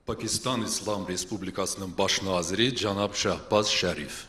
Pakistan İslam Respublikası'nın baş naziri Cənab Shahbaz Sharif.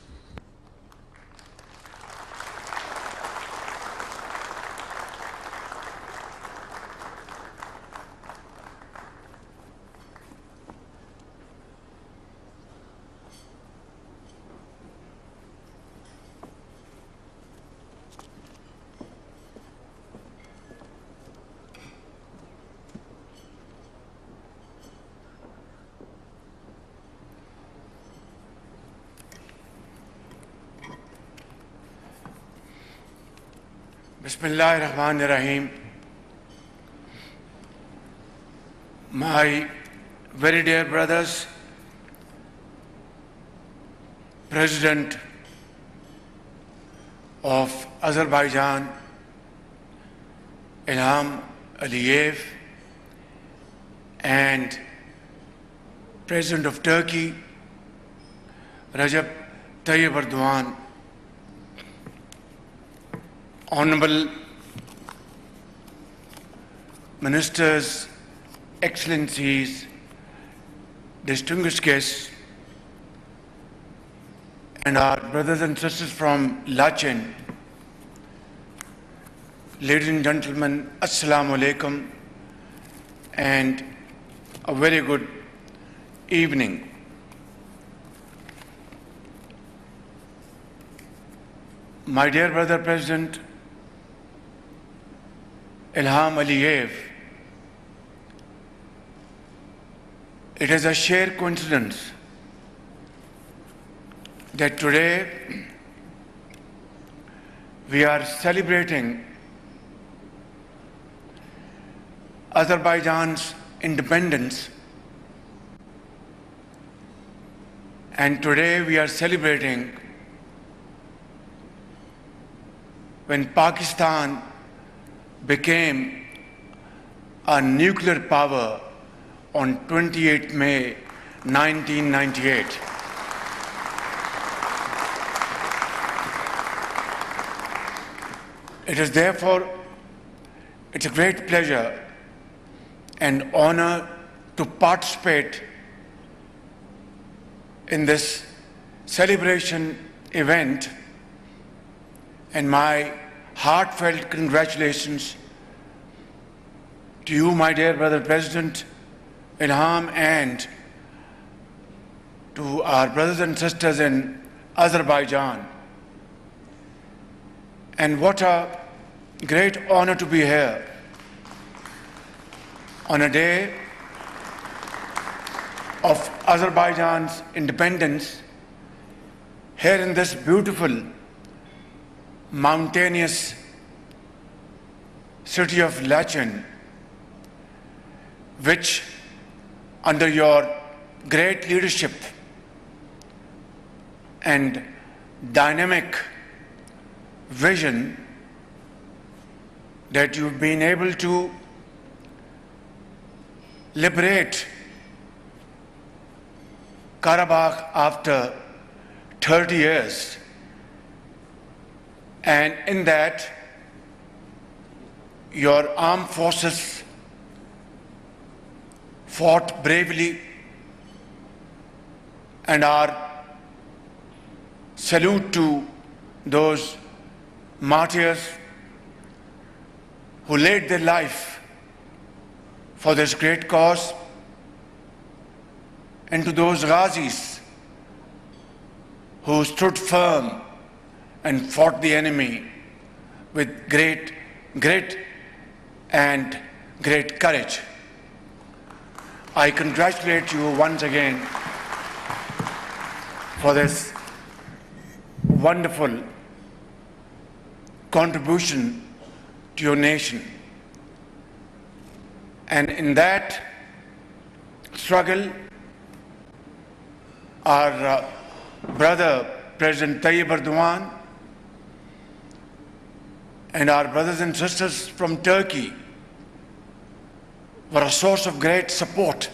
Bismillahirrahmanirrahim. My very dear brothers, President of Azerbaijan, Ilham Aliyev, and President of Turkey, Recep Tayyip Erdogan, Honorable Ministers, Excellencies, distinguished guests, and our brothers and sisters from Lachen, ladies and gentlemen, Assalamu alaikum, and a very good evening. My dear brother President Ilham Aliyev, it is a sheer coincidence that today we are celebrating Azerbaijan's independence, and today we are celebrating when Pakistan became a nuclear power on 28 May 1998. It is therefore, it's a great pleasure and honor to participate in this celebration event, and my heartfelt congratulations to you, my dear brother President Ilham, and to our brothers and sisters in Azerbaijan. And what a great honor to be here on a day of Azerbaijan's independence, here in this beautiful mountainous city of Lachen, which under your great leadership and dynamic vision that you've been able to liberate Karabakh after 30 years. And in that, your armed forces fought bravely, and our salute to those martyrs who laid their life for this great cause, and to those Ghazis who stood firm and fought the enemy with great and great courage. I congratulate you once again for this wonderful contribution to your nation. And in that struggle, our brother President Tayyip Erdogan and our brothers and sisters from Turkey were a source of great support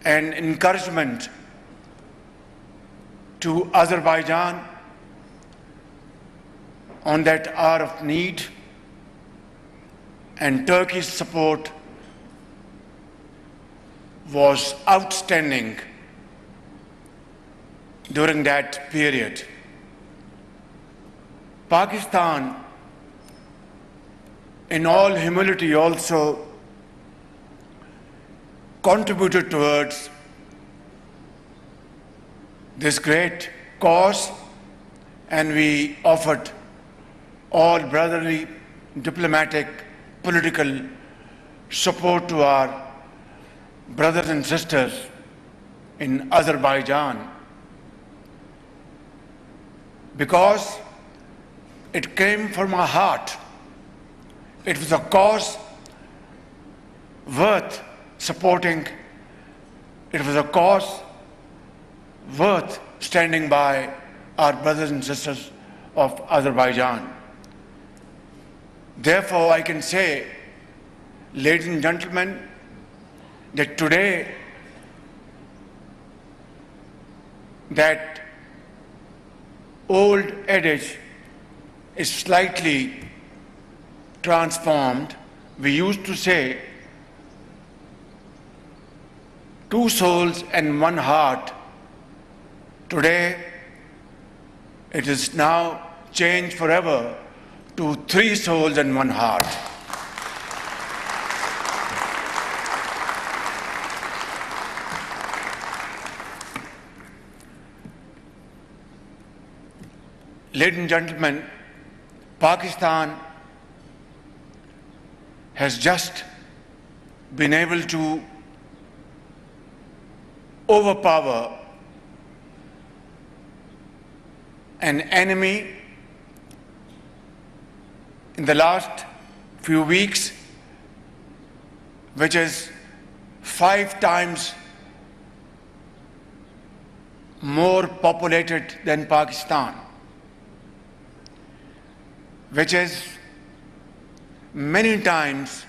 and encouragement to Azerbaijan on that hour of need, and Turkey's support was outstanding during that period. Pakistan, in all humility, also contributed towards this great cause, and we offered all brotherly, diplomatic, political support to our brothers and sisters in Azerbaijan, because it came from our heart. It was a cause worth supporting. It was a cause worth standing by our brothers and sisters of Azerbaijan. Therefore, I can say, ladies and gentlemen, that today that old adage is slightly transformed. We used to say, two souls and one heart. Today, it is now changed forever to three souls and one heart. Ladies and gentlemen, Pakistan has just been able to overpower an enemy in the last few weeks, which is 5 times more populated than Pakistan, which is many times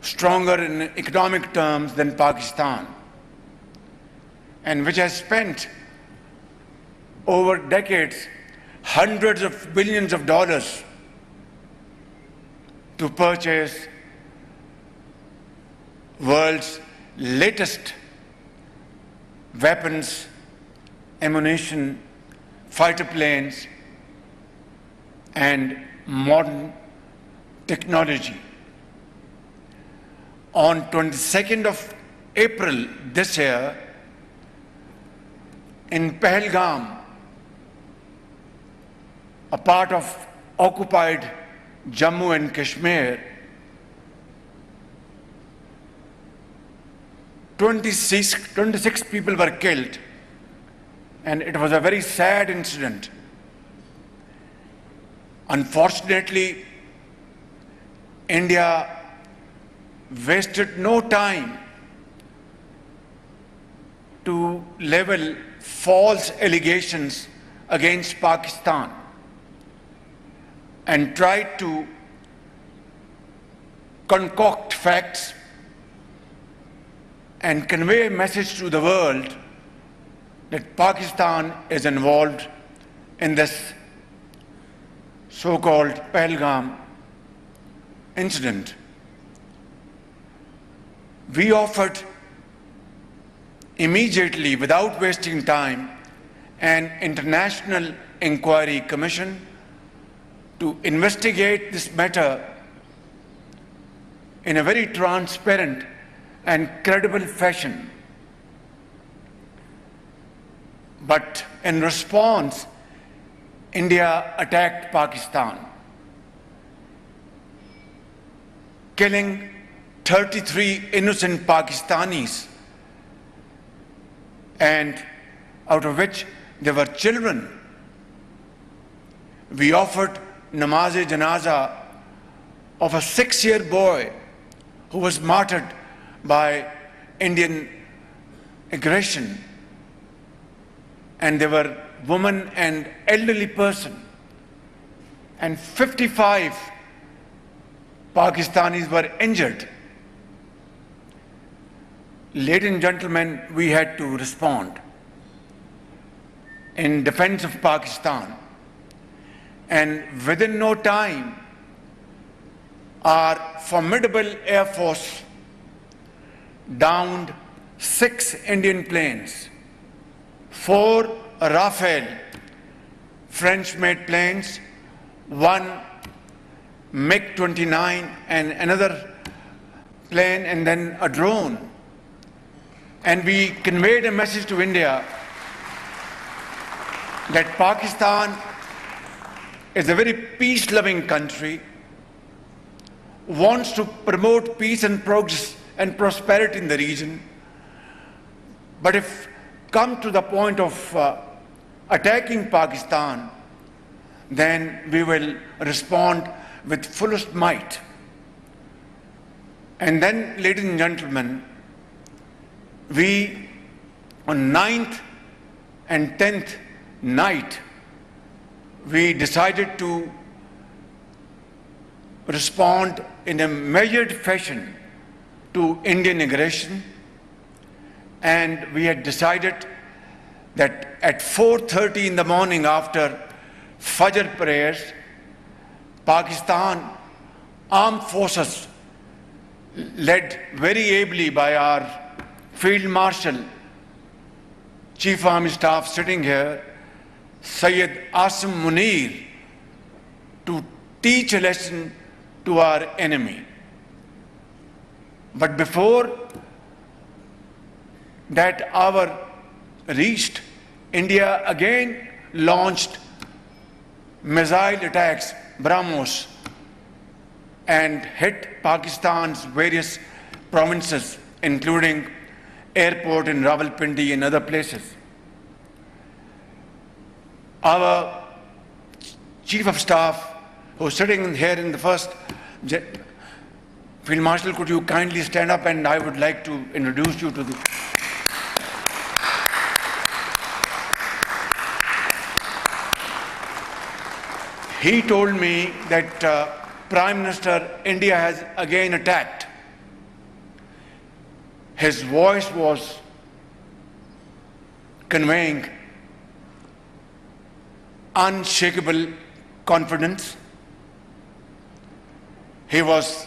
stronger in economic terms than Pakistan, and which has spent over decades hundreds of billions of dollars to purchase world's latest weapons, ammunition, fighter planes, and modern technology. On 22nd of April this year, in Pahalgam, a part of occupied Jammu and Kashmir, 26 people were killed, and it was a very sad incident. Unfortunately, India wasted no time to level false allegations against Pakistan and tried to concoct facts and convey a message to the world that Pakistan is involved in this so-called Pahalgam incident. We offered immediately, without wasting time, an international inquiry commission to investigate this matter in a very transparent and credible fashion. But in response, India attacked Pakistan, killing 33 innocent Pakistanis, and out of which there were children. We offered namaz-e-janaza of a 6-year boy who was martyred by Indian aggression, and there were women and elderly person, and 55 Pakistanis were injured. Ladies and gentlemen, we had to respond in defense of Pakistan, and within no time, our formidable Air Force downed 6 Indian planes, 4 Rafale French-made planes, 1 MiG-29 and another plane, and then a drone. And we conveyed a message to India that Pakistan is a very peace-loving country, wants to promote peace and progress and prosperity in the region. But if come to the point of attacking Pakistan, then we will respond with fullest might. And then, ladies and gentlemen, we on 9th and 10th night, we decided to respond in a measured fashion to Indian aggression, and we had decided that at 4:30 in the morning after Fajr prayers, Pakistan armed forces, led very ably by our Field Marshal, Chief Army Staff sitting here, Syed Asim Munir, to teach a lesson to our enemy. But before that hour reached, India again launched missile attacks, BrahMos, and hit Pakistan's various provinces, including airport in Rawalpindi and other places. Our Chief of Staff, who's sitting here in the first, Field Marshal, could you kindly stand up, and I would like to introduce you to the... He told me that Prime Minister, India has again attacked. His voice was conveying unshakable confidence. He was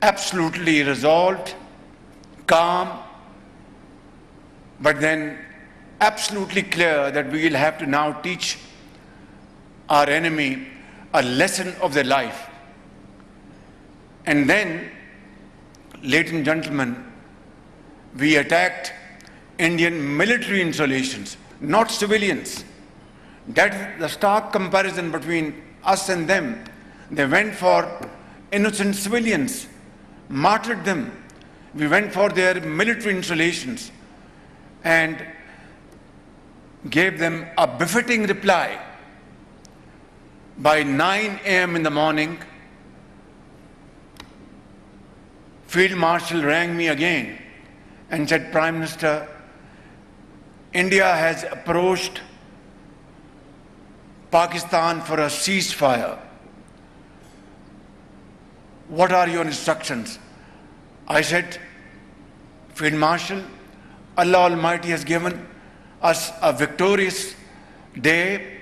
absolutely resolved, calm, but then absolutely clear that we will have to now teach our enemy a lesson of their life. And then, ladies and gentlemen, we attacked Indian military installations, not civilians. That is the stark comparison between us and them. They went for innocent civilians, martyred them. We went for their military installations and gave them a befitting reply. By 9 a.m. in the morning, Field Marshal rang me again and said, Prime Minister, India has approached Pakistan for a ceasefire. What are your instructions? I said, Field Marshal, Allah Almighty has given us a victorious day,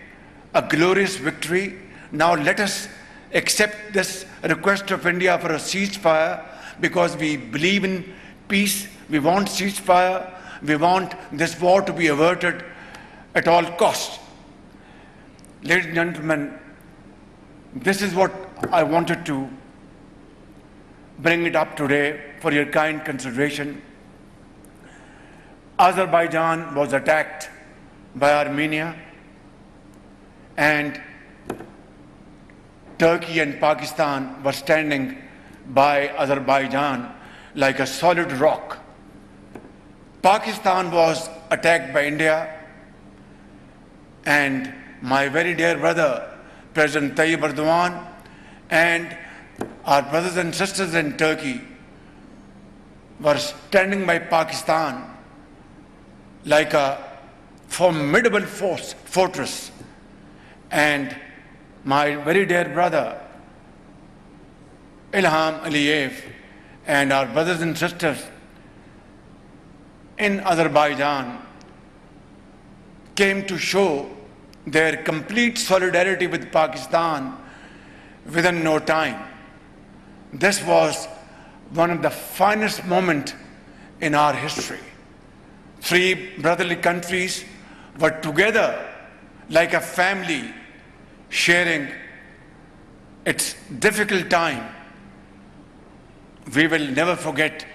a glorious victory. Now let us accept this request of India for a ceasefire, because we believe in peace. We want ceasefire. We want this war to be averted at all costs. Ladies and gentlemen, this is what I wanted to bring it up today for your kind consideration. Azerbaijan was attacked by Armenia, and Turkey and Pakistan were standing by Azerbaijan like a solid rock. Pakistan was attacked by India, and my very dear brother, President Tayyip Erdogan, and our brothers and sisters in Turkey were standing by Pakistan like a formidable fortress. And my very dear brother, Ilham Aliyev, and our brothers and sisters in Azerbaijan came to show their complete solidarity with Pakistan within no time. This was one of the finest moments in our history. Three brotherly countries were together like a family, sharing its difficult time. We will never forget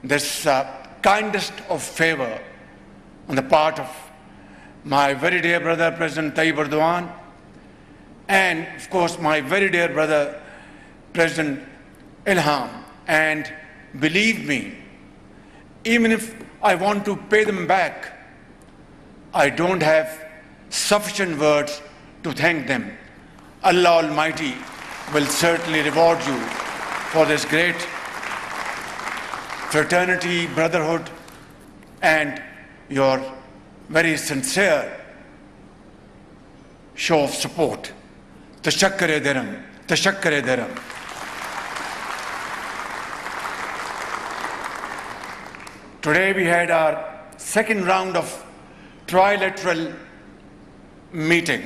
this kindest of favor on the part of my very dear brother, President Tayyip Erdogan, and of course my very dear brother, President Ilham. And believe me, even if I want to pay them back, I don't have sufficient words to thank them. Allah Almighty will certainly reward you for this great fraternity, brotherhood, and your very sincere show of support. Tashakkar-e diram, tashakkar-e diram. Today we had our second round of trilateral meeting.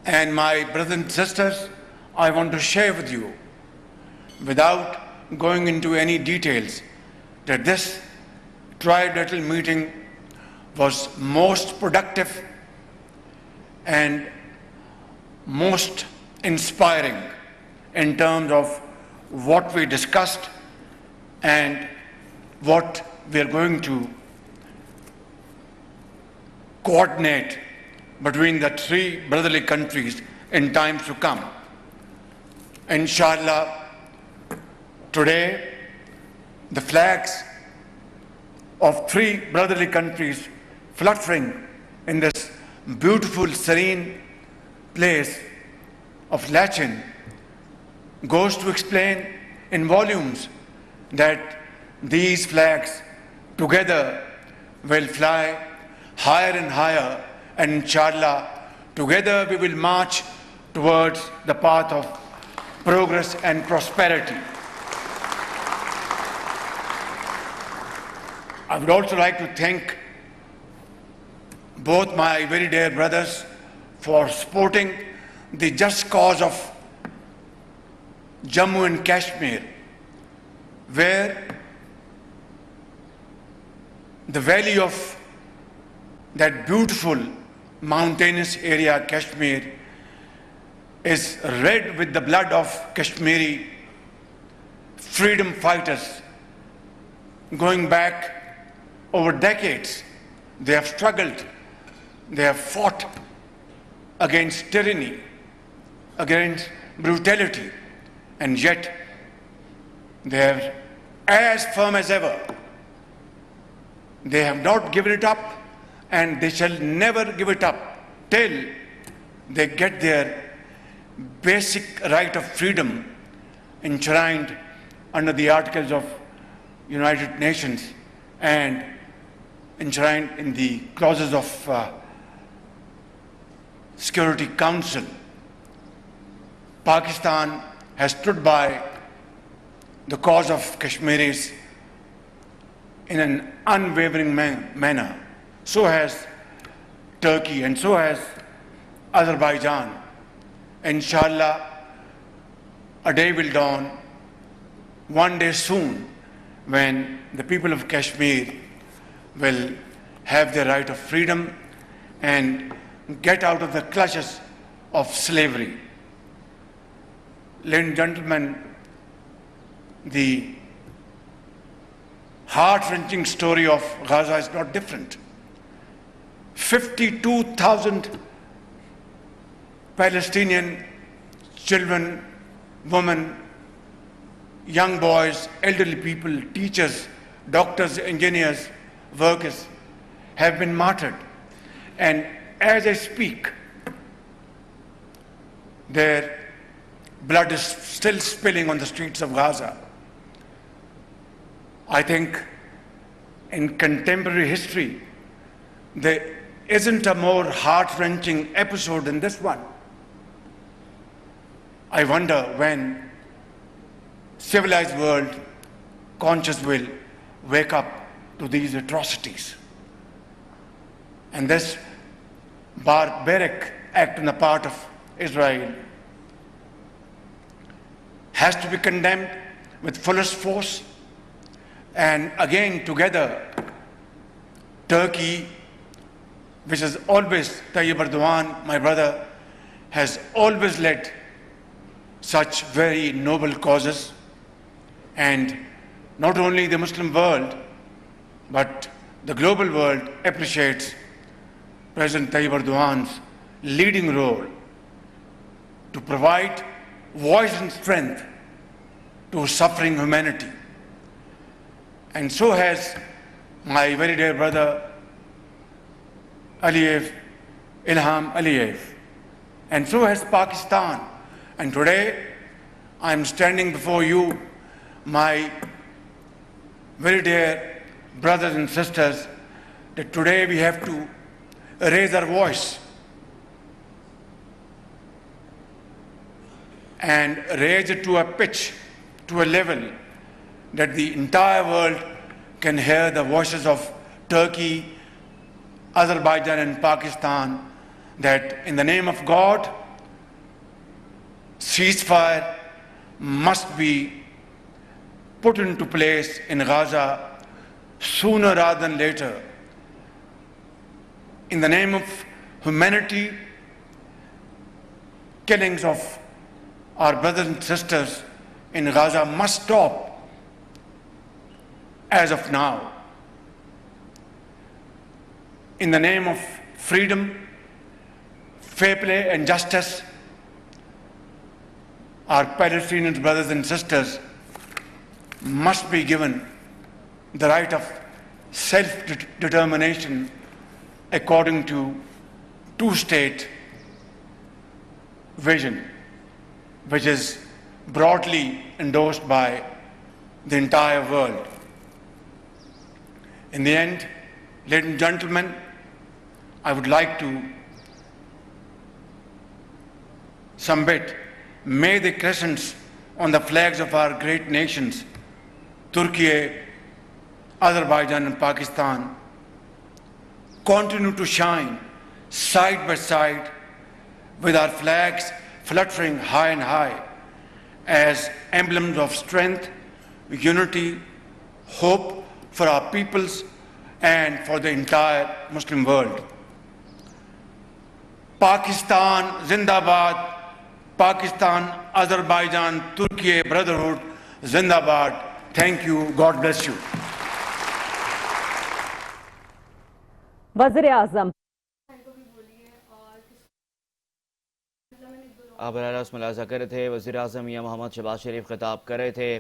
And my brothers and sisters, I want to share with you, without going into any details, that this trilateral meeting was most productive and most inspiring in terms of what we discussed and what we are going to coordinate between the three brotherly countries in times to come. Inshallah, today the flags of three brotherly countries fluttering in this beautiful, serene place of Lachin goes to explain in volumes that these flags together will fly higher and higher, and inshallah, together we will march towards the path of progress and prosperity. I would also like to thank both my very dear brothers for supporting the just cause of Jammu and Kashmir, where the valley of that beautiful mountainous area, Kashmir, is red with the blood of Kashmiri freedom fighters. Going back over decades, they have struggled, they have fought against tyranny, against brutality, and yet they are as firm as ever. They have not given it up, and they shall never give it up till they get their basic right of freedom enshrined under the Articles of United Nations and enshrined in the clauses of Security Council. Pakistan has stood by the cause of Kashmiris in an unwavering manner. So has Turkey, and so has Azerbaijan. Inshallah, a day will dawn, one day soon, when the people of Kashmir will have their right of freedom and get out of the clutches of slavery. Ladies and gentlemen, the heart-wrenching story of Gaza is not different. 52,000 Palestinian children, women, young boys, elderly people, teachers, doctors, engineers, workers have been martyred. And as I speak, their blood is still spilling on the streets of Gaza. I think in contemporary history, there isn't a more heart-wrenching episode than this one. I wonder when civilized world conscious will wake up to these atrocities. And this barbaric act on the part of Israel has to be condemned with fullest force. And again, together, Turkey, which has always, Tayyip Erdogan, my brother, has always led such very noble causes. And not only the Muslim world, but the global world appreciates President Tayyip Erdogan's leading role to provide voice and strength to suffering humanity. And so has my very dear brother Aliyev, Ilham Aliyev. And so has Pakistan. And today I am standing before you, my very dear brothers and sisters, that today we have to raise our voice and raise it to a pitch, to a level that the entire world can hear the voices of Turkey, Azerbaijan and Pakistan, that in the name of God, ceasefire must be put into place in Gaza sooner rather than later. In the name of humanity, killings of our brothers and sisters in Gaza must stop as of now. In the name of freedom, fair play and justice, our Palestinian brothers and sisters must be given the right of self-determination according to two-state vision, which is broadly endorsed by the entire world. In the end, ladies and gentlemen, I would like to submit, may the crescents on the flags of our great nations, Turkey, Azerbaijan and Pakistan, continue to shine side by side with our flags fluttering high and high as emblems of strength, unity, hope for our peoples and for the entire Muslim world. Pakistan Zindabad, Pakistan, Azerbaijan, Turkey Brotherhood Zindabad. Thank you. God bless you. वज़ीर आज़म आप मुलाज़ा कर रहे थे। वज़ीर आज़म मियां मोहम्मद शहबाज शरीफ खिताब कर रहे थे।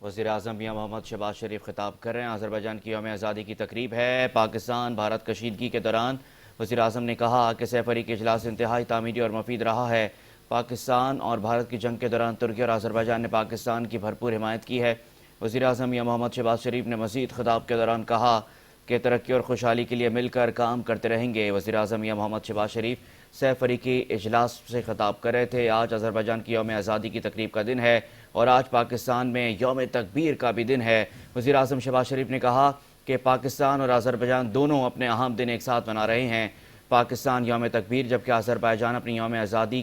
वज़ीर आज़म मियां मोहम्मद शहबाज शरीफ खिताब कर रहे हैं। अज़रबैजान की यौम आज़ादी की तकरीब है। पाकिस्तान भारत कशीदगी के दौरान वज़ीर आज़म ने कहा कि सैफरी के इजलास इंतहाई तामीरी और मुफीद रहा है। पाकिस्तान और भारत की जंग के दौरान तुर्की और अज़रबैजान ने पाकिस्तान की भरपूर हिमायत की है। वज़ीर आज़म मियां मोहम्मद शहबाज शरीफ ने मज़ीद खिताब के दौरान कहा कि तरक्की और खुशहाली के लिए मिलकर काम करते रहेंगे। वज़ीर आज़म मियां मोहम्मद शहबाज शरीफ सैफरी के इजलास से खिताब कर रहे थे। आज अज़रबैजान की यौम आज़ादी की तकरीब का दिन है और आज पाकिस्तान में यौम तकबीर का भी दिन है। वज़ीर आज़म शहबाज शरीफ ने कहा कि पाकिस्तान और अज़रबैजान दोनों अपने अहम दिन एक साथ मना रहे हैं। पाकिस्तान यौम तकबीर जबकि अज़रबैजान अपनी यौम आज़ादी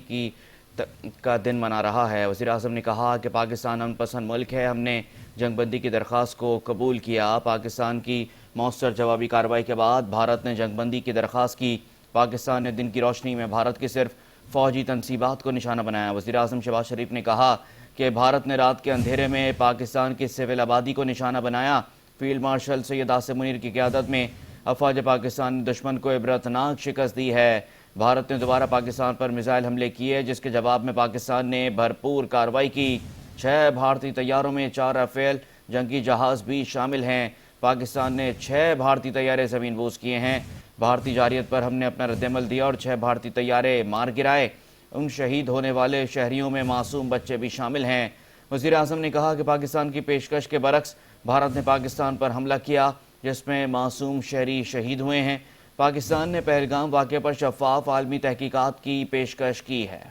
का दिन मना रहा है। वज़ीर आज़म ने कहा कि पाकिस्तान अमन पसंद मुल्क है। हमने जंगबंदी की दरख्वास्त को कबूल किया। पाकिस्तान की मौसर जवाबी कार्रवाई के बाद भारत ने जंगबंदी की दरख्वास्त की। पाकिस्तान ने दिन की रोशनी में भारत की सिर्फ फ़ौजी तनसीबात को निशाना बनाया। वज़ीर आज़म शहबाज शरीफ ने कहा कि भारत ने रात के अंधेरे में पाकिस्तान की सिविल आबादी को निशाना बनाया। फील्ड मार्शल सैयद आसिम मुनीर की क़यादत में अफवाज पाकिस्तान ने दुश्मन को इबरतनाक शिकस्त दी है। भारत ने दोबारा पाकिस्तान पर मिसाइल हमले किए जिसके जवाब में पाकिस्तान ने भरपूर कार्रवाई की। 6 भारतीय तैयारों में 4 राफेल जंगी जहाज़ भी शामिल हैं। पाकिस्तान ने 6 भारतीय तैयारे ज़मीन बोझ किए हैं। भारतीय जारियत पर हमने अपना रद्दमल दिया और 6 भारतीय तैयारे मार गिराए। उन शहीद होने वाले शहरियों में मासूम बच्चे भी शामिल हैं। वज़ीर आज़म ने कहा कि पाकिस्तान की पेशकश के बरक्स भारत ने पाकिस्तान पर हमला किया जिसमें मासूम शहरी शहीद हुए हैं। पाकिस्तान ने पहलगाम वाक़े पर शफ़ाफ़ आलमी तहकीकात की पेशकश की है।